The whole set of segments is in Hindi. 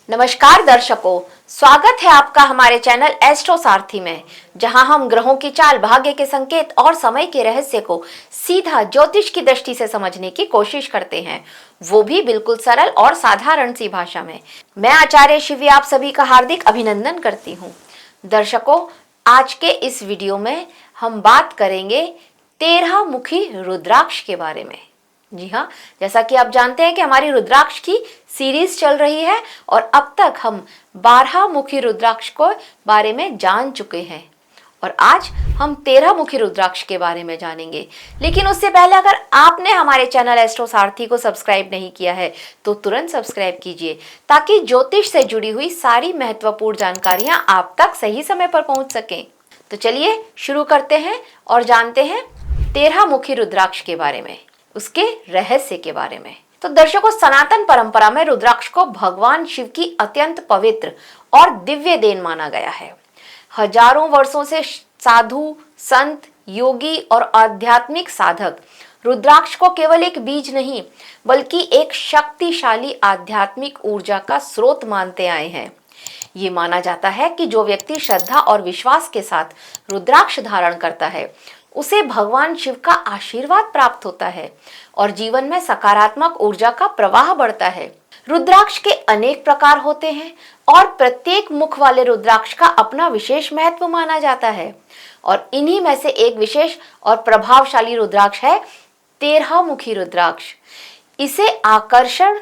नमस्कार दर्शकों, स्वागत है आपका हमारे चैनल एस्ट्रो सारथी में, जहां हम ग्रहों की चाल, भाग्य के संकेत और समय के रहस्य को सीधा ज्योतिष की दृष्टि से समझने की कोशिश करते हैं, वो भी बिल्कुल सरल और साधारण सी भाषा में। मैं आचार्य शिवी आप सभी का हार्दिक अभिनंदन करती हूँ। दर्शकों, आज के इस वीडियो में हम बात करेंगे 13 मुखी रुद्राक्ष के बारे में। जी हाँ, जैसा कि आप जानते हैं कि हमारी रुद्राक्ष की सीरीज चल रही है और अब तक हम 12 मुखी रुद्राक्ष को बारे में जान चुके हैं और आज हम 13 मुखी रुद्राक्ष के बारे में जानेंगे। लेकिन उससे पहले अगर आपने हमारे चैनल एस्ट्रो सारथी को सब्सक्राइब नहीं किया है तो तुरंत सब्सक्राइब कीजिए, ताकि ज्योतिष से जुड़ी हुई सारी महत्वपूर्ण जानकारियां आप तक सही समय पर पहुंच सकें। तो चलिए शुरू करते हैं और जानते हैं 13 मुखी रुद्राक्ष के बारे में, उसके रहस्य के बारे में। तो दर्शकों, सनातन परंपरा में रुद्राक्ष को भगवान शिव की अत्यंत पवित्र और दिव्य देन माना गया है। हजारों वर्षों से साधु, संत, योगी और आध्यात्मिक साधक रुद्राक्ष को केवल एक बीज नहीं, बल्कि एक शक्तिशाली आध्यात्मिक ऊर्जा का स्रोत मानते आए हैं। ये माना जाता है कि जो व्यक्ति श्रद्धा और विश्वास के साथ रुद्राक्ष धारण करता है, उसे भगवान शिव का आशीर्वाद प्राप्त होता है और जीवन में सकारात्मक ऊर्जा का प्रवाह बढ़ता है। रुद्राक्ष के अनेक प्रकार होते हैं और प्रत्येक मुख वाले रुद्राक्ष का अपना विशेष महत्व माना जाता है और इन्हीं में से एक विशेष और प्रभावशाली रुद्राक्ष है 13 मुखी रुद्राक्ष। इसे आकर्षण,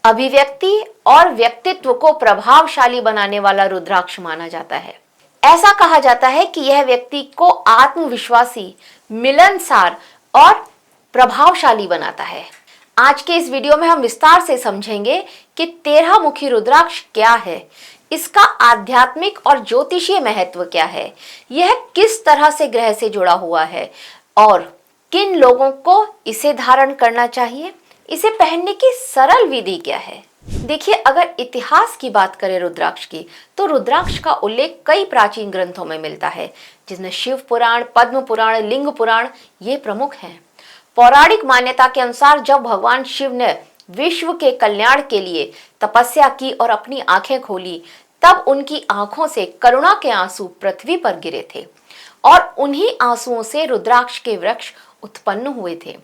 अभिव्यक्ति और व्यक्तित्व को प्रभावशाली बनाने वाला रुद्राक्ष माना जाता है। ऐसा कहा जाता है कि यह व्यक्ति को आत्मविश्वासी, मिलनसार और प्रभावशाली बनाता है। आज के इस वीडियो में हम विस्तार से समझेंगे कि 13 मुखी रुद्राक्ष क्या है, इसका आध्यात्मिक और ज्योतिषीय महत्व क्या है, यह किस तरह से ग्रह से जुड़ा हुआ है और किन लोगों को इसे धारण करना चाहिए, इसे पहनने की सरल विधि क्या है। देखिए, अगर इतिहास की बात करें रुद्राक्ष की, तो रुद्राक्ष का उल्लेख कई प्राचीन ग्रंथों में मिलता है, जिसमें शिव पुराण, पद्म पुराण, लिंग पुराण ये प्रमुख हैं। पौराणिक मान्यता के अनुसार जब भगवान शिव ने विश्व के कल्याण के लिए तपस्या की और अपनी आंखें खोली, तब उनकी आंखों से करुणा के आंसू पृथ्वी पर गिरे थे और उन्हीं आंसुओं से रुद्राक्ष के वृक्ष उत्पन्न हुए थे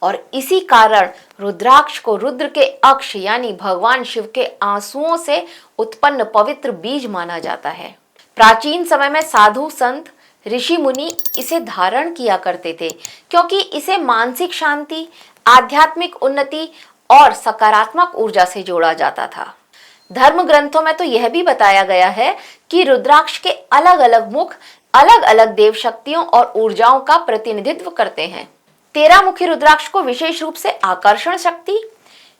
और इसी कारण रुद्राक्ष को रुद्र के अक्ष यानी भगवान शिव के आंसुओं से उत्पन्न पवित्र बीज माना जाता है। प्राचीन समय में साधु, संत, ऋषि मुनि इसे धारण किया करते थे, क्योंकि इसे मानसिक शांति, आध्यात्मिक उन्नति और सकारात्मक ऊर्जा से जोड़ा जाता था। धर्म ग्रंथों में तो यह भी बताया गया है कि रुद्राक्ष के अलग अलग मुख अलग अलग देव शक्तियों और ऊर्जाओं का प्रतिनिधित्व करते हैं। 13 मुखी रुद्राक्ष को विशेष रूप से आकर्षण शक्ति,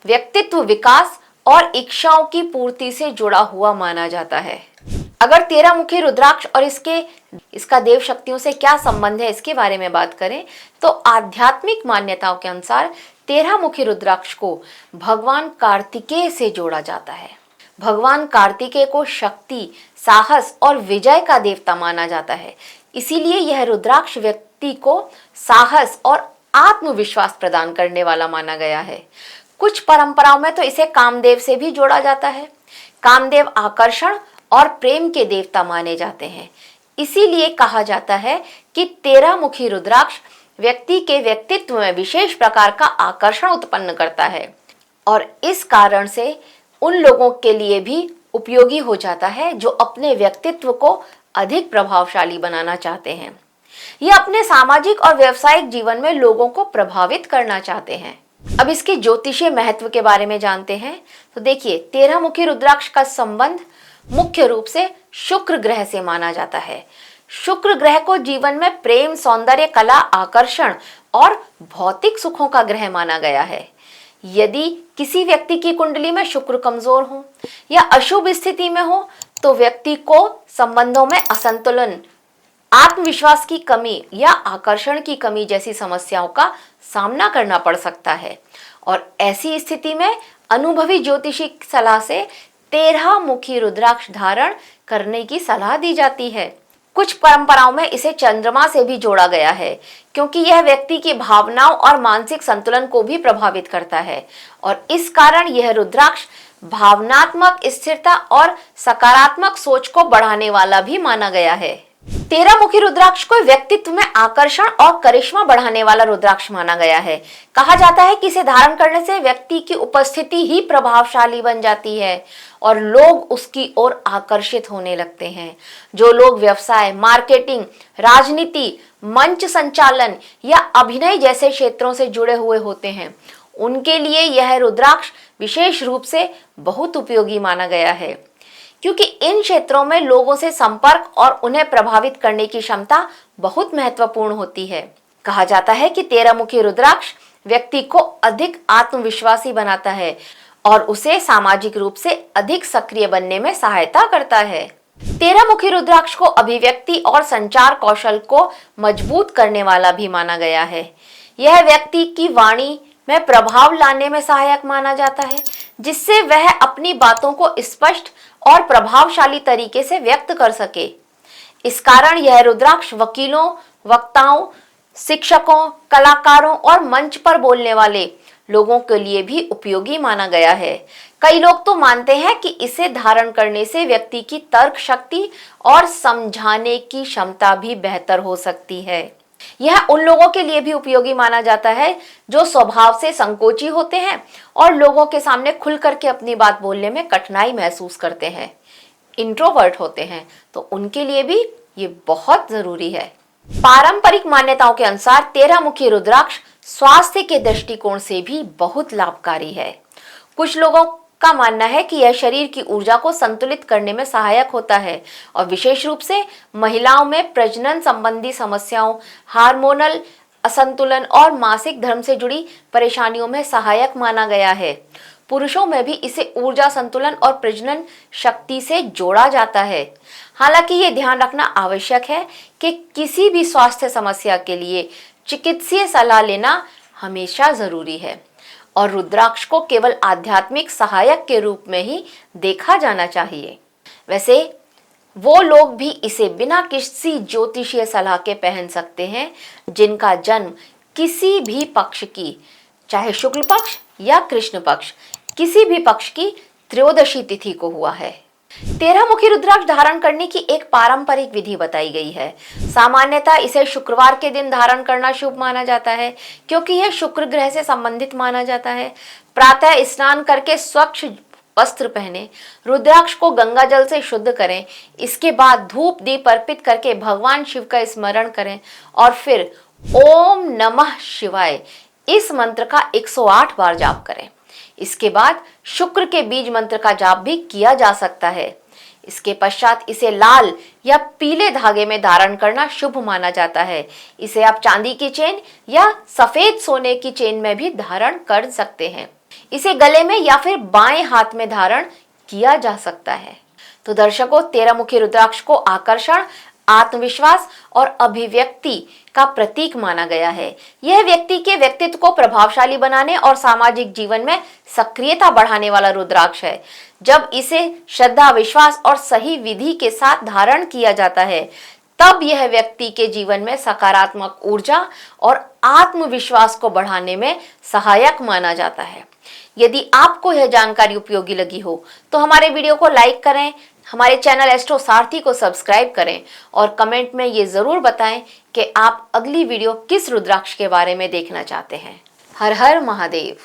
व्यक्तित्व विकास और इच्छाओं की पूर्ति से जुड़ा हुआ माना जाता है। अगर 13 मुखी रुद्राक्ष और इसका देव शक्तियों से क्या संबंध है, इसके बारे में बात करें तो आध्यात्मिक मान्यताओं के अनुसार 13 मुखी रुद्राक्ष को भगवान कार्तिकेय से जोड़ा जाता है। भगवान कार्तिकेय को शक्ति, साहस और विजय का देवता माना जाता है। इसीलिए यह रुद्राक्ष व्यक्ति को साहस और आत्मविश्वास प्रदान करने वाला माना गया है। कुछ परंपराओं में तो इसे कामदेव से भी जोड़ा जाता है। कामदेव आकर्षण और प्रेम के देवता माने जाते हैं। इसीलिए कहा जाता है कि 13 मुखी रुद्राक्ष व्यक्ति के व्यक्तित्व में विशेष प्रकार का आकर्षण उत्पन्न करता है और इस कारण से उन लोगों के लिए भी उपयोगी हो जाता है जो अपने व्यक्तित्व को अधिक प्रभावशाली बनाना चाहते हैं या अपने सामाजिक और व्यवसायिक जीवन में लोगों को प्रभावित करना चाहते हैं। अब इसके ज्योतिषीय महत्व के बारे में जानते हैं। तो देखिए, 13 मुखी रुद्राक्ष का संबंध मुख्य रूप से शुक्र ग्रह से माना जाता है। शुक्र ग्रह को जीवन में प्रेम, सौंदर्य, कला, आकर्षण और भौतिक सुखों का ग्रह माना गया है। यदि किसी व्यक्ति की कुंडली में शुक्र कमजोर हो या अशुभ स्थिति में हो तो व्यक्ति को संबंधों में असंतुलन, आत्मविश्वास की कमी या आकर्षण की कमी जैसी समस्याओं का सामना करना पड़ सकता है और ऐसी स्थिति में अनुभवी ज्योतिषी सलाह से 13 मुखी रुद्राक्ष धारण करने की सलाह दी जाती है। कुछ परंपराओं में इसे चंद्रमा से भी जोड़ा गया है, क्योंकि यह व्यक्ति की भावनाओं और मानसिक संतुलन को भी प्रभावित करता है और इस कारण यह रुद्राक्ष भावनात्मक स्थिरता और सकारात्मक सोच को बढ़ाने वाला भी माना गया है। 13 मुखी रुद्राक्ष को व्यक्तित्व में आकर्षण और करिश्मा बढ़ाने वाला रुद्राक्ष माना गया है। कहा जाता है कि इसे धारण करने से व्यक्ति की उपस्थिति ही प्रभावशाली बन जाती है और लोग उसकी ओर आकर्षित होने लगते हैं। जो लोग व्यवसाय, मार्केटिंग, राजनीति, मंच संचालन या अभिनय जैसे क्षेत्रों से जुड़े हुए होते हैं, उनके लिए यह रुद्राक्ष विशेष रूप से बहुत उपयोगी माना गया है, क्योंकि इन क्षेत्रों में लोगों से संपर्क और उन्हें प्रभावित करने की क्षमता बहुत महत्वपूर्ण होती है। कहा जाता है कि 13 मुखी रुद्राक्ष व्यक्ति को अधिक आत्मविश्वासी बनाता है और उसे सामाजिक रूप से अधिक सक्रिय बनने में सहायता करता है। 13 मुखी रुद्राक्ष को अभिव्यक्ति और संचार कौशल को मजबूत करने वाला भी माना गया है। यह व्यक्ति की वाणी में प्रभाव लाने में सहायक माना जाता है, जिससे वह अपनी बातों को स्पष्ट और प्रभावशाली तरीके से व्यक्त कर सके। इस कारण यह रुद्राक्ष वकीलों, वक्ताओं, शिक्षकों, कलाकारों और मंच पर बोलने वाले लोगों के लिए भी उपयोगी माना गया है। कई लोग तो मानते हैं कि इसे धारण करने से व्यक्ति की तर्क शक्ति और समझाने की क्षमता भी बेहतर हो सकती है। यह उन लोगों के लिए भी उपयोगी माना जाता है जो स्वभाव से संकोची होते हैं और लोगों के सामने खुल करके अपनी बात बोलने में कठिनाई महसूस करते हैं, इंट्रोवर्ट होते हैं, तो उनके लिए भी ये बहुत जरूरी है। पारंपरिक मान्यताओं के अनुसार 13 मुखी रुद्राक्ष स्वास्थ्य के दृष्टिकोण से भी बहुत लाभकारी है। कुछ लोगों का मानना है कि यह शरीर की ऊर्जा को संतुलित करने में सहायक होता है और विशेष रूप से महिलाओं में प्रजनन संबंधी समस्याओं, हार्मोनल असंतुलन और मासिक धर्म से जुड़ी परेशानियों में सहायक माना गया है। पुरुषों में भी इसे ऊर्जा संतुलन और प्रजनन शक्ति से जोड़ा जाता है। हालांकि ये ध्यान रखना आवश्यक है कि किसी भी स्वास्थ्य समस्या के लिए चिकित्सीय सलाह लेना हमेशा जरूरी है और रुद्राक्ष को केवल आध्यात्मिक सहायक के रूप में ही देखा जाना चाहिए। वैसे वो लोग भी इसे बिना किसी ज्योतिषीय सलाह के पहन सकते हैं जिनका जन्म किसी भी पक्ष की, चाहे शुक्ल पक्ष या कृष्ण पक्ष, किसी भी पक्ष की त्रयोदशी तिथि को हुआ है। 13 मुखी रुद्राक्ष धारण करने की एक पारंपरिक विधि बताई गई है। सामान्यतः इसे शुक्रवार के दिन धारण करना शुभ माना जाता है, क्योंकि यह शुक्र ग्रह से संबंधित माना जाता है। प्रातः स्नान करके स्वच्छ वस्त्र पहने, रुद्राक्ष को गंगा जल से शुद्ध करें। इसके बाद धूप दीप अर्पित करके भगवान शिव का स्मरण करें और फिर ओम नमः शिवाय इस मंत्र का 108 बार जाप करें। इसके बाद शुक्र के बीज मंत्र का जाप भी किया जा सकता है। इसके पश्चात इसे लाल या पीले धागे में धारण करना शुभ माना जाता है। इसे आप चांदी की चेन या सफेद सोने की चेन में भी धारण कर सकते हैं। इसे गले में या फिर बाएं हाथ में धारण किया जा सकता है। तो दर्शकों, 13 मुखी रुद्राक्ष को आकर्षण, आत्मविश्वास और अभिव्यक्ति का प्रतीक माना गया है। यह व्यक्ति के व्यक्तित्व को प्रभावशाली बनाने और सामाजिक जीवन में सक्रियता बढ़ाने वाला रुद्राक्ष है। जब इसे श्रद्धा, विश्वास और सही विधि के साथ धारण किया जाता है, तब यह व्यक्ति के जीवन में सकारात्मक ऊर्जा और आत्मविश्वास को बढ़ाने में सहायक माना जाता है। यदि आपको यह जानकारी उपयोगी लगी हो तो हमारे वीडियो को लाइक करें, हमारे चैनल एस्ट्रो सारथी को सब्सक्राइब करें और कमेंट में ये जरूर बताएं कि आप अगली वीडियो किस रुद्राक्ष के बारे में देखना चाहते हैं। हर हर महादेव।